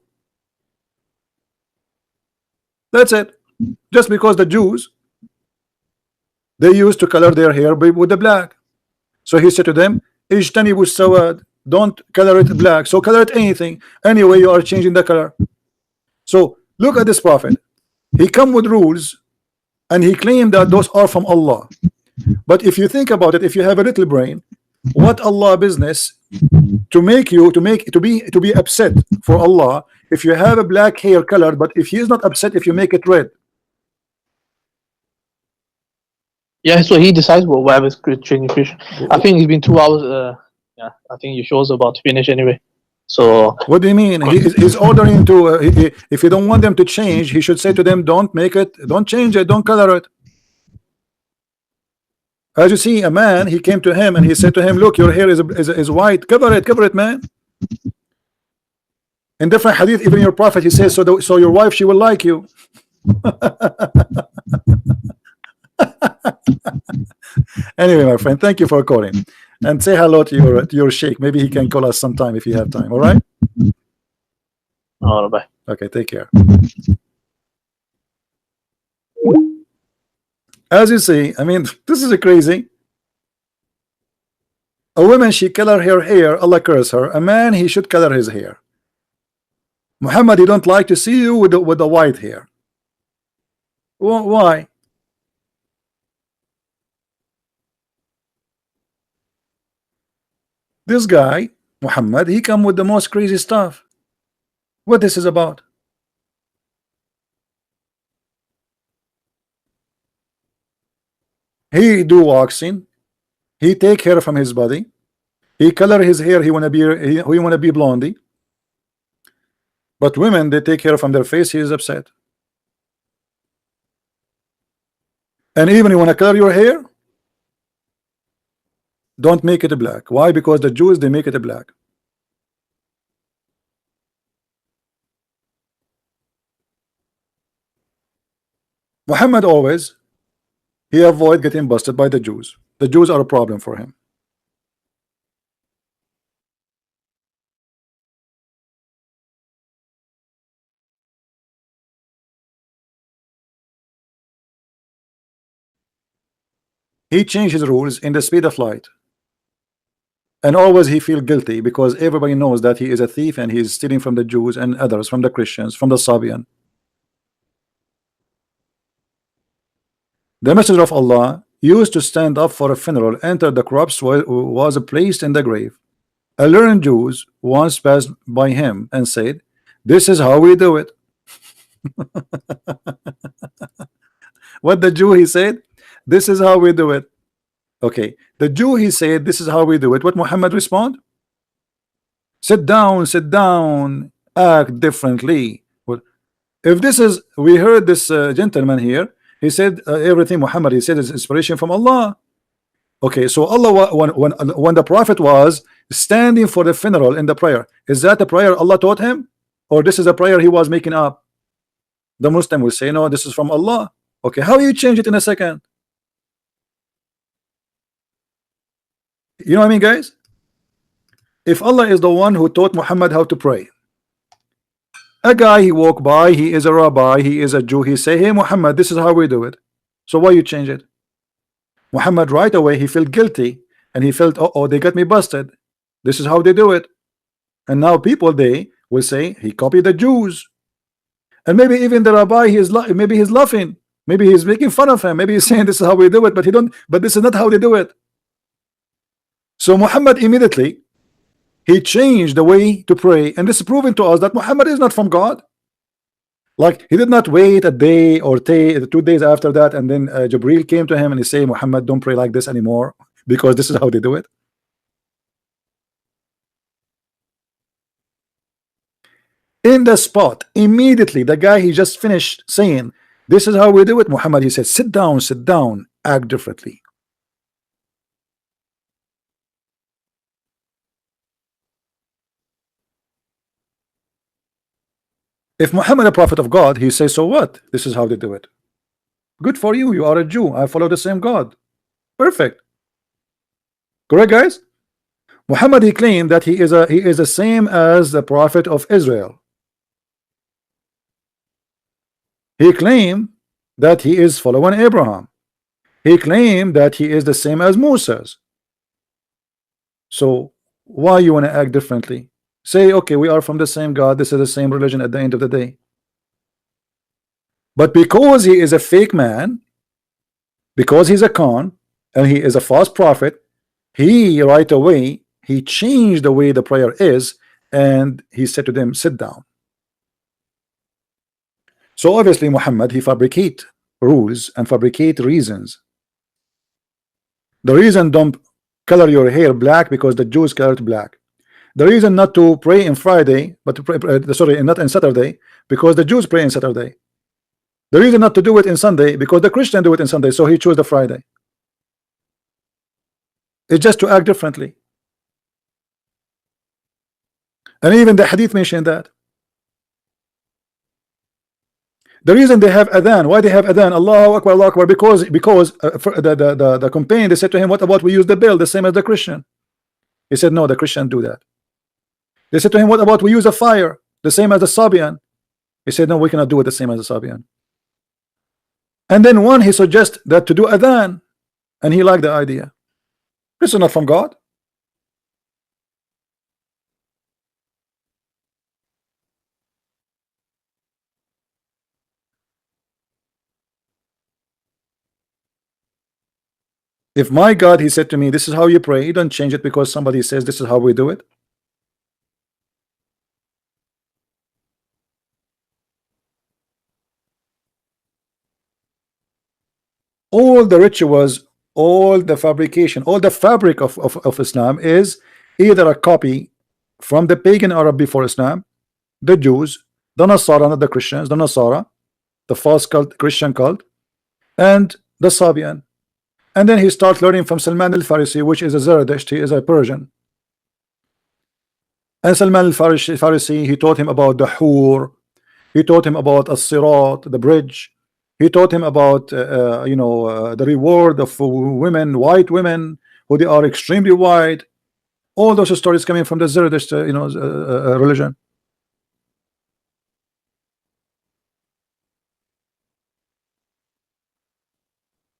That's it. Just because the Jews they used to color their hair with the black. So he said to them, "Ijtanibu sawad." Don't color it black. So color it anything. Anyway, you are changing the color. So look at this prophet. He come with rules and he claimed that those are from Allah. But if you think about it, if you have a little brain, what Allah business to make you to be upset for Allah if you have a black hair colored, but if he is not upset if you make it red? Yeah, so he decides whatever is changing. I think it's been 2 hours. Yeah, I think your show's about to finish anyway. So what do you mean? He's ordering to if you don't want them to change, he should say to them, don't make it, don't change it, don't color it. As you see, a man, he came to him and he said to him, look, your hair is white, cover it, man. In different hadith, even your prophet, he says, so your wife, she will like you. Anyway, my friend, thank you for calling, and say hello to your sheikh. Maybe he can call us sometime if you have time. All right? all right. Okay, take care. As you see, I mean, this is a crazy. A woman, she color her hair, Allah curse her. A man, he should color his hair. Muhammad, he don't like to see you with the white hair. Why? This guy, Muhammad, he come with the most crazy stuff. What this is about? He do waxing. He take hair from his body. He color his hair. He wanna be blondie. But women, they take hair from their face. He is upset. And even you wanna color your hair, don't make it black. Why? Because the Jews, they make it black. Muhammad always, he avoid getting busted by the Jews. The Jews are a problem for him. He changed his rules in the speed of light. And always he feel guilty because everybody knows that he is a thief and he is stealing from the Jews and others, from the Christians, from the Sabian. The Messenger of Allah used to stand up for a funeral, enter the corpse was placed in the grave. A learned Jew once passed by him and said, this is how we do it. What the Jew, he said, this is how we do it. Okay, the Jew, he said, this is how we do it. What Muhammad respond? Sit down, act differently. Well, if this is, we heard this gentleman here, he said everything Muhammad, he said, is inspiration from Allah. Okay, so Allah, when the Prophet was standing for the funeral in the prayer, is that the prayer Allah taught him, or this is a prayer he was making up? The Muslim will say, no, this is from Allah. Okay, how you change it in a second? You know what I mean, guys? If Allah is the one who taught Muhammad how to pray, a guy, he walk by, he is a rabbi, he is a Jew, he say, hey Muhammad, this is how we do it. So why you change it? Muhammad right away, he felt guilty, and he felt, oh, they got me busted. This is how they do it. And now people, they will say he copied the Jews. And maybe even the rabbi, maybe he's laughing, maybe he's making fun of him, maybe he's saying this is how we do it, but this is not how they do it. So Muhammad immediately, he changed the way to pray, and this is proving to us that Muhammad is not from God. Like, he did not wait a day or 2 days after that, and then Jibril came to him and he said, Muhammad, don't pray like this anymore, because this is how they do it. In the spot, immediately, the guy, he just finished saying, this is how we do it. Muhammad, he said, sit down, act differently. If Muhammad, a prophet of God, he says, so what? This is how they do it. Good for you. You are a Jew. I follow the same God. Perfect. Correct, guys? Muhammad, he claimed that he is the same as the prophet of Israel. He claimed that he is following Abraham. He claimed that he is the same as Moses. So why you want to act differently? Say, okay, we are from the same God, this is the same religion at the end of the day. But because he is a fake man, because he's a con, and he is a false prophet, he right away, he changed the way the prayer is, and he said to them, sit down. So obviously Muhammad, he fabricate rules and fabricate reasons. The reason don't color your hair black because the Jews colored black. The reason not to pray in Friday, but to pray, sorry, not in Saturday, because the Jews pray in Saturday. The reason not to do it in Sunday, because the Christian do it in Sunday, so he chose the Friday. It's just to act differently. And even the hadith mentioned that. The reason they have adhan, why they have adhan, Allahu Akbar, Allahu Akbar, because the companion, they said to him, what about we use the bell the same as the Christian? He said, no, the Christian do that. They said to him, what about we use a fire the same as the Sabian? He said, no, we cannot do it the same as the Sabian. And then one, he suggests that to do adhan, and he liked the idea. This is not from God. If my God, he said to me, this is how you pray, you don't change it because somebody says this is how we do it. All the rituals, all the fabrication, all the fabric of Islam is either a copy from the pagan Arab before Islam, the Jews, the Nasara, not the Christians, the Nasara, the false cult, Christian cult, and the Sabian. And then he starts learning from Salman al-Farisi, which is a Zerdusht, he is a Persian. And Salman al-Farisi, he taught him about the Hur, he taught him about as-Sirat, the bridge. He taught him about the reward of women, white women, who they are extremely white. All those stories coming from the Zerdusht, religion.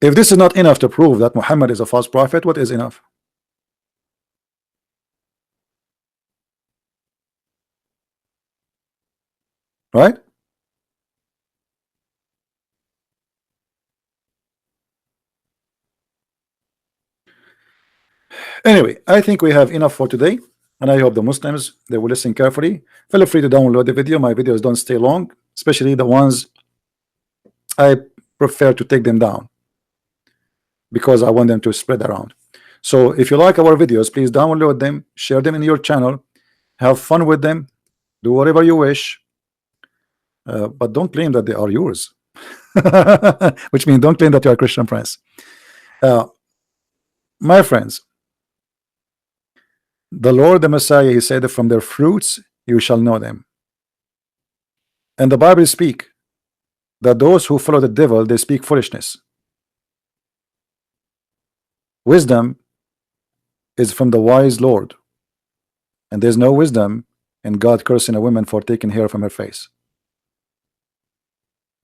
If this is not enough to prove that Muhammad is a false prophet, what is enough? Right? Anyway, I think we have enough for today, and I hope the Muslims, they will listen carefully. Feel free to download the video. My videos don't stay long, especially the ones I prefer to take them down because I want them to spread around. So if you like our videos, please download them, share them in your channel, have fun with them, do whatever you wish, but don't claim that they are yours. Which means don't claim that you are Christian Prince. My friends, the Lord, the Messiah, he said, from their fruits you shall know them. And the Bible speak that those who follow the devil, they speak foolishness. Wisdom is from the wise Lord, and there's no wisdom in God cursing a woman for taking hair from her face.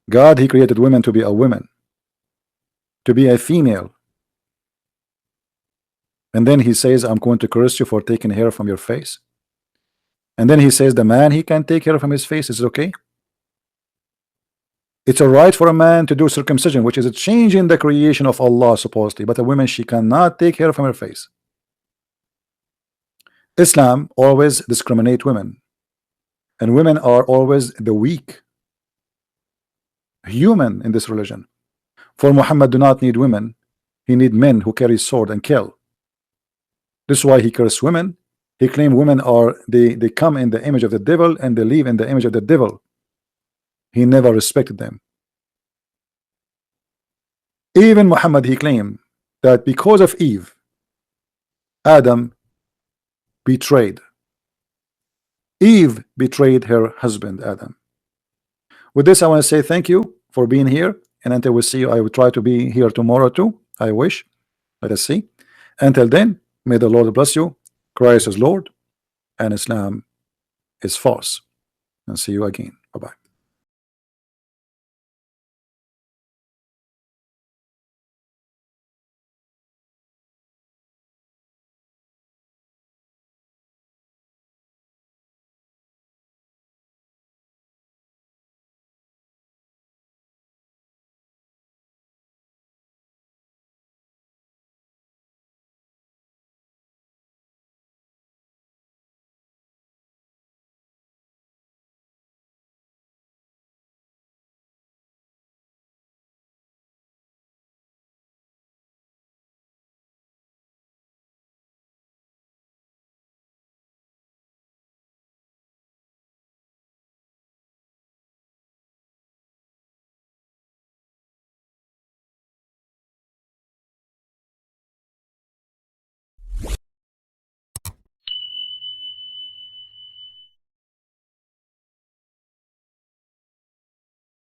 God, he created women to be a woman, to be a female, and then he says, I'm going to curse you for taking hair from your face. And then he says the man, he can take hair from his face. Is it okay? It's a right for a man to do circumcision, which is a change in the creation of Allah supposedly, but a woman, she cannot take hair from her face. Islam always discriminate women, and women are always the weak human in this religion. For Muhammad do not need women, he need men who carry sword and kill. This is why he cursed women. He claimed women are they come in the image of the devil and they live in the image of the devil. He never respected them. Even Muhammad, he claimed that because of Eve, Adam betrayed. Eve betrayed her husband Adam. With this, I want to say thank you for being here, and until we see you, I will try to be here tomorrow too. I wish. Let us see. Until then, may the Lord bless you. Christ is Lord, and Islam is false. And see you again. Bye-bye.